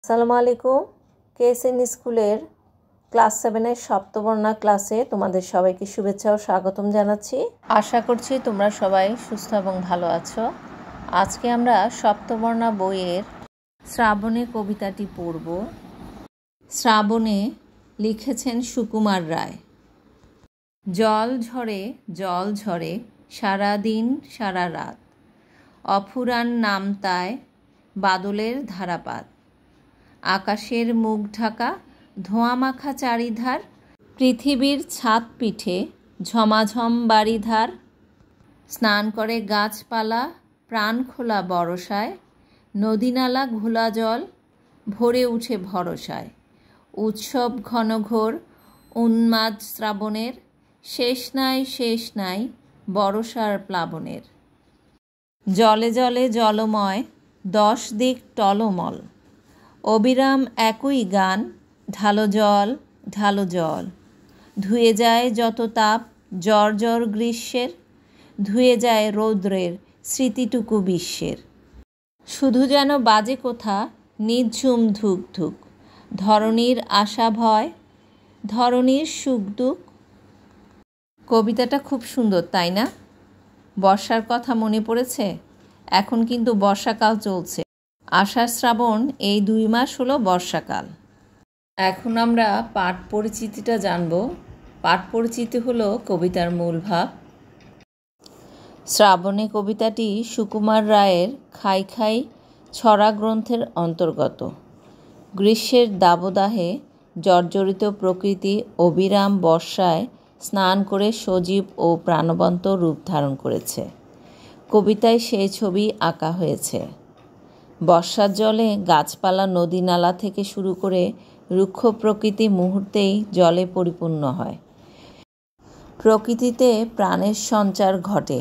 আসসালামু আলাইকুম। কেএসএন স্কুলের ক্লাস 7-এর সপ্তবর্ণা ক্লাসে তোমাদের সবাইকে শুভেচ্ছা ও স্বাগতম জানাচ্ছি। আশা করছি তোমরা সবাই সুস্থ এবং ভালো আছো। আজকে আমরা সপ্তবর্ণা বইয়ের শ্রাবণে কবিতাটি পড়ব। শ্রাবণে লিখেছেন সুকুমার রায়। জল ঝরে সারা দিন সারা রাত, অফুরান নামতায় বাদলের ধারাপাত, আকাশের মুখ ঢাকা ধোঁয়ামাখা চারিধার, পৃথিবীর ছাদ পিঠে ঝমাঝম বাড়িধার, স্নান করে গাছপালা প্রাণ খোলা বরসায়, নদীনালা ঘোলা জল ভরে উঠে ভরসায়, উৎসব ঘনঘোর উন্মাদ শ্রাবণের, শেষ নাই বরসার প্লাবনের। জলে জলে জলময় 10 দিক টলমল, অবিরাম একই গান ঢালো জল, ধুয়ে যায় যত তাপ জ্বর গ্রীষ্মের, ধুয়ে যায় রৌদ্রের স্মৃতিটুকু বিশ্বের। শুধু যেন বাজে কোথা নিঝুম ধুক, ধরণীর আশা ভয়, ধরণীর সুখ দুঃখ। কবিতাটা খুব সুন্দর, তাই না? বর্ষার কথা মনে পড়েছে? এখন কিন্তু বর্ষাকাল চলছে। আষাঢ় শ্রাবণ এই 2 মাস হলো বর্ষাকাল। এখন আমরা পাঠ পরিচিতিটা জানব। পাঠ পরিচিতি হলো কবিতার মূল ভাব। শ্রাবণে কবিতাটি সুকুমার রায়ের খাই ছড়া গ্রন্থের অন্তর্গত। গ্রীষ্মের দাবদাহে জর্জরিত প্রকৃতি অবিরাম বর্ষায় স্নান করে সজীব ও প্রাণবন্ত রূপ ধারণ করেছে। কবিতায় সেই ছবি আঁকা হয়েছে। বর্ষার জলে গাছপালা নদী নালা থেকে শুরু করে রুক্ষ প্রকৃতি মুহূর্তেই জলে পরিপূর্ণ হয়। প্রকৃতিতে প্রাণের সঞ্চার ঘটে।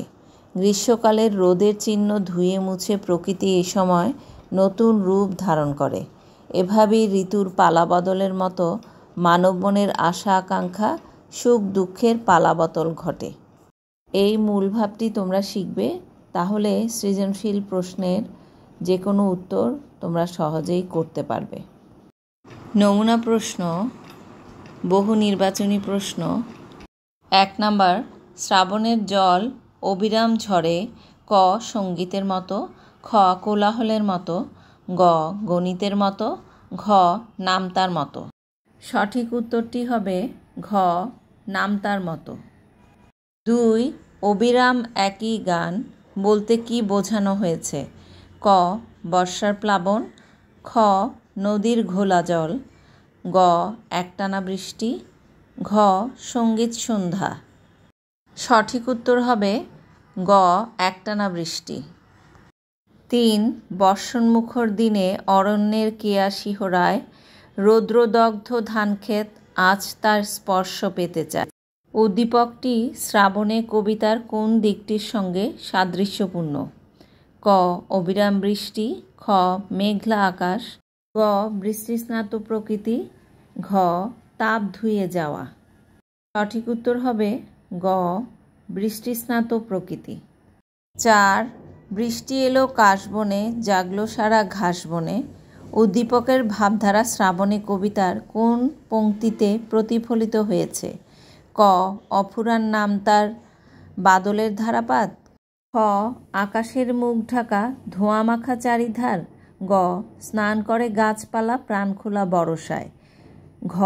গ্রীষ্মকালের রোদের চিহ্ন ধুয়ে মুছে প্রকৃতি এই সময় নতুন রূপ ধারণ করে। এভাবেই ঋতুর পালাবদলের মতো মানব মনের আশা আকাঙ্ক্ষা সুখ দুঃখের পালাবদল ঘটে। এই মূল ভাবটি তোমরা শিখবে, তাহলে সৃজনশীল প্রশ্নের যে কোনো উত্তর তোমরা সহজেই করতে পারবে। নমুনা প্রশ্ন, বহু নির্বাচনী প্রশ্ন। 1 নাম্বার, শ্রাবণের জল অবিরাম ঝরে ক সঙ্গীতের মতো, খ কোলাহলের মতো, গ গণিতের মতো, ঘ নামতার মতো। সঠিক উত্তরটি হবে ঘ নামতার মতো। 2, অবিরাম একই গান বলতে কি বোঝানো হয়েছে? ক বর্ষার প্লাবন, খ নদীর ঘোলা জল, গ একটানা বৃষ্টি, ঘ সঙ্গীত সন্ধ্যা। সঠিক উত্তর হবে গ একটানা বৃষ্টি। 3, বর্ষণমুখর দিনে অরণ্যের কেয়া শিহরায়, রৌদ্রদগ্ধ ধানক্ষেত আজ তার স্পর্শ পেতে চায়। উদ্দীপকটি শ্রাবণে কবিতার কোন দিকটির সঙ্গে সাদৃশ্যপূর্ণ? ক অবিরাম বৃষ্টি, খ মেঘলা আকাশ, গ বৃষ্টিস্নাত প্রকৃতি, ঘ তাপ ধুয়ে যাওয়া। সঠিক উত্তর হবে গ বৃষ্টিস্নাত প্রকৃতি। 4, বৃষ্টি এলো কাশবনে জাগলো সারা ঘাসবনে। উদ্দীপকের ভাবধারা শ্রাবণে কবিতার কোন পংক্তিতে প্রতিফলিত হয়েছে? ক অফুরান নামতার বাদলের ধারাপাত, খ আকাশের মুখ ঢাকা ধোঁয়ামাখা চারিধার, গ স্নান করে গাছপালা প্রাণখোলা বরসায়, ঘ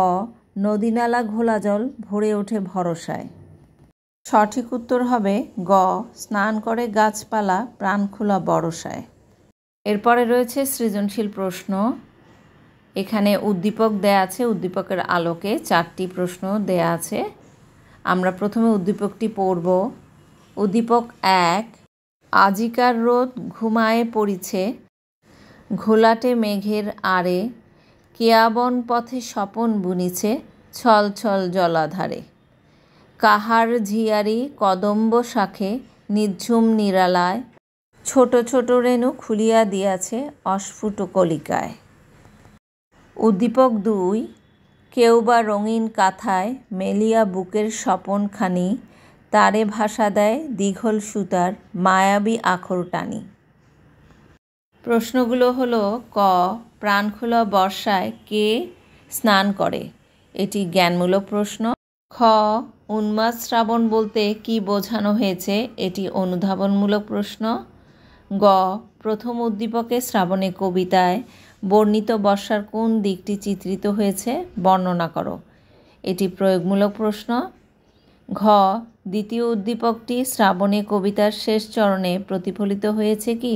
নদীনালা ঘোলা জল ভরে ওঠে ভরসায়। সঠিক উত্তর হবে গ স্নান করে গাছপালা প্রাণখোলা বরসায়। এরপরে রয়েছে সৃজনশীল প্রশ্ন। এখানে উদ্দীপক দেয়া আছে, উদ্দীপকের আলোকে 4টি প্রশ্ন দেয়া আছে। আমরা প্রথমে উদ্দীপকটি পড়ব। উদ্দীপক 1, আজিকার রোদ ঘুমায়ে পড়িছে, ঘোলাটে মেঘের আড়ে, কেয়াবন পথে স্বপন বুনিছে, ছল ছল জলাধারে, কাহার ঝিয়ারি কদম্ব শাখে নিঝুম নিরালায়, ছোট ছোট রেণু খুলিয়া দিয়াছে অস্ফুট কলিকায়। উদ্দীপক 2, কেউ বা রঙিন কাঁথায় মেলিয়া বুকের স্বপনখানি, তারে ভাষা দেয় দীঘল সুতার মায়াবী আখর টানি। প্রশ্নগুলো হলো ক প্রাণখোলা বর্ষায় কে স্নান করে? এটি জ্ঞানমূলক প্রশ্ন। খ উন্মাদ শ্রাবণ বলতে কি বোঝানো হয়েছে? এটি অনুধাবনমূলক প্রশ্ন। গ প্রথম উদ্দীপকে শ্রাবণে কবিতায় বর্ণিত বর্ষার কোন দিকটি চিত্রিত হয়েছে? বর্ণনা করো। এটি প্রয়োগমূলক প্রশ্ন। ঘ দ্বিতীয় উদ্দীপকটি শ্রাবণে কবিতার শেষ চরণে প্রতিফলিত হয়েছে কি?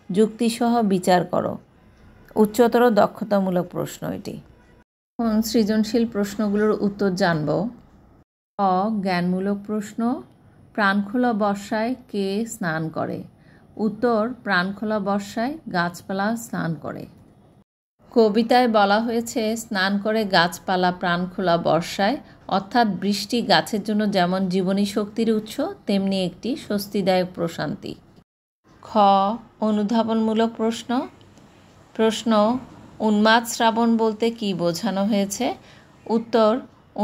যুক্তিসহ বিচার করো। উচ্চতর দক্ষতামূলক প্রশ্ন এটি। এখন সৃজনশীল প্রশ্নগুলোর উত্তর জানব। ক জ্ঞানমূলক প্রশ্ন, প্রাণখোলা বর্ষায় কে স্নান করে? উত্তর প্রাণখোলা বর্ষায় গাছপালা স্নান করে। কবিতায় বলা হয়েছে স্নান করে গাছপালা প্রাণখোলা বর্ষায়, অর্থাৎ বৃষ্টি গাছের জন্য যেমন জীবনী শক্তির উৎস তেমনি একটি স্বস্তিদায়ক প্রশান্তি। খ অনুধাবনমূলক প্রশ্ন উন্মাদ শ্রাবণ বলতে কি বোঝানো হয়েছে? উত্তর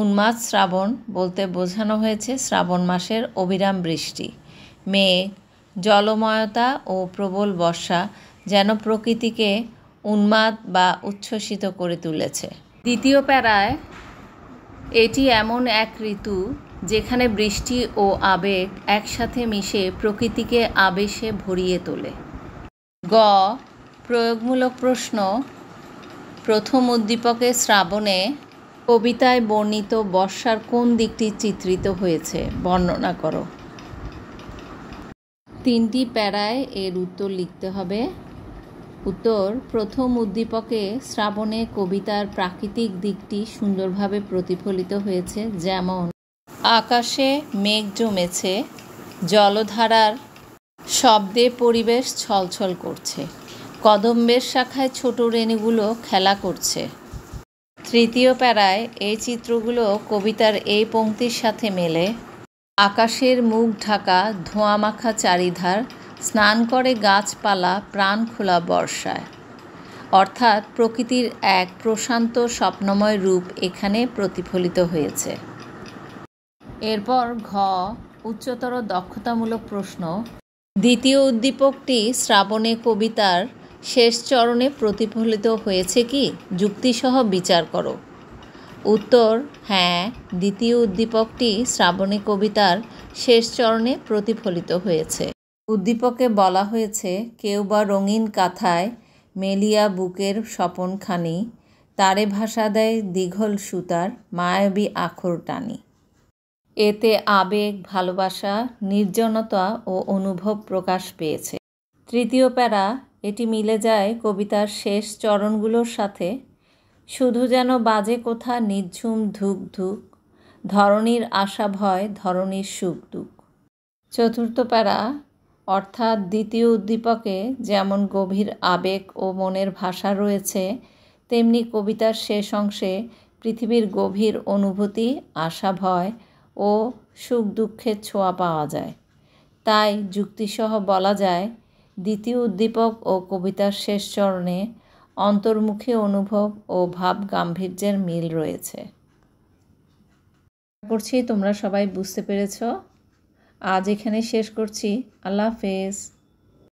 উন্মাদ শ্রাবণ বলতে বোঝানো হয়েছে শ্রাবণ মাসের অবিরাম বৃষ্টি, মেঘ, জলময়তা ও প্রবল বর্ষা যেন প্রকৃতিকে উন্মাদ বা উচ্ছ্বসিত করে তুলেছে। দ্বিতীয় প্যারায় এটি এমন এক ঋতু যেখানে বৃষ্টি ও আবেগ একসাথে মিশে প্রকৃতিকে আবেশে ভরিয়ে তোলে। গ প্রয়োগমূলক প্রশ্ন, প্রথম উদ্দীপকে শ্রাবণে কবিতায় বর্ণিত বর্ষার কোন দিকটি চিত্রিত হয়েছে? বর্ণনা করো। তিনটি প্যারায় এর উত্তর লিখতে হবে। উত্তর প্রথম উদ্দীপকে শ্রাবণে কবিতার প্রাকৃতিক দিকটি সুন্দরভাবে প্রতিফলিত হয়েছে, যেমন আকাশে মেঘ জমেছে, জলধারার শব্দে পরিবেশ ছলছল করছে, কদম্বের শাখায় ছোট রেণুগুলো খেলা করছে। তৃতীয় প্যারায় এই চিত্রগুলো কবিতার এই পংক্তির সাথে মেলে, আকাশের মুখ ঢাকা ধোঁয়ামাখা চারিধার, স্নান করে গাছপালা প্রাণ খোলা বর্ষায়, অর্থাৎ প্রকৃতির এক প্রশান্ত স্বপ্নময় রূপ এখানে প্রতিফলিত হয়েছে। এরপর ঘ উচ্চতর দক্ষতামূলক প্রশ্ন, দ্বিতীয় উদ্দীপকটি শ্রাবণে কবিতার শেষ চরণে প্রতিফলিত হয়েছে কি? যুক্তিসহ বিচার করো। উত্তর হ্যাঁ, দ্বিতীয় উদ্দীপকটি শ্রাবণে কবিতার শেষ চরণে প্রতিফলিত হয়েছে। উদ্দীপকে বলা হয়েছে কেউ বা রঙিন কাঁথায় মেলিয়া বুকের স্বপনখানি, তারে ভাষা দেয় দীঘল সুতার মায়াবী আখর টানি। এতে আবেগ, ভালোবাসা, নির্জনতা ও অনুভব প্রকাশ পেয়েছে। তৃতীয় প্যারা এটি মিলে যায় কবিতার শেষ চরণগুলোর সাথে, শুধু যেন বাজে কোথা নিঝুম ধুক ধুক, ধরণীর আশা ভয় ধরণীর সুখ দুঃখ। চতুর্থ প্যারা অর্থাৎ দ্বিতীয় উদ্দীপকে যেমন গভীর আবেগ ও মনের ভাষা রয়েছে, তেমনি কবিতার শেষ অংশে পৃথিবীর গভীর অনুভূতি, আশা ভয় ও সুখ দুঃখের ছোঁয়া পাওয়া যায়। তাই যুক্তিসহ বলা যায় দ্বিতীয় উদ্দীপক ও কবিতার শেষ চরণে অন্তর্মুখী অনুভব ও ভাব গাম্ভীর্যের মিল রয়েছে। আশা করছি তোমরা সবাই বুঝতে পেরেছ। আজ এখানে শেষ করছি। আল্লাহ হাফেজ।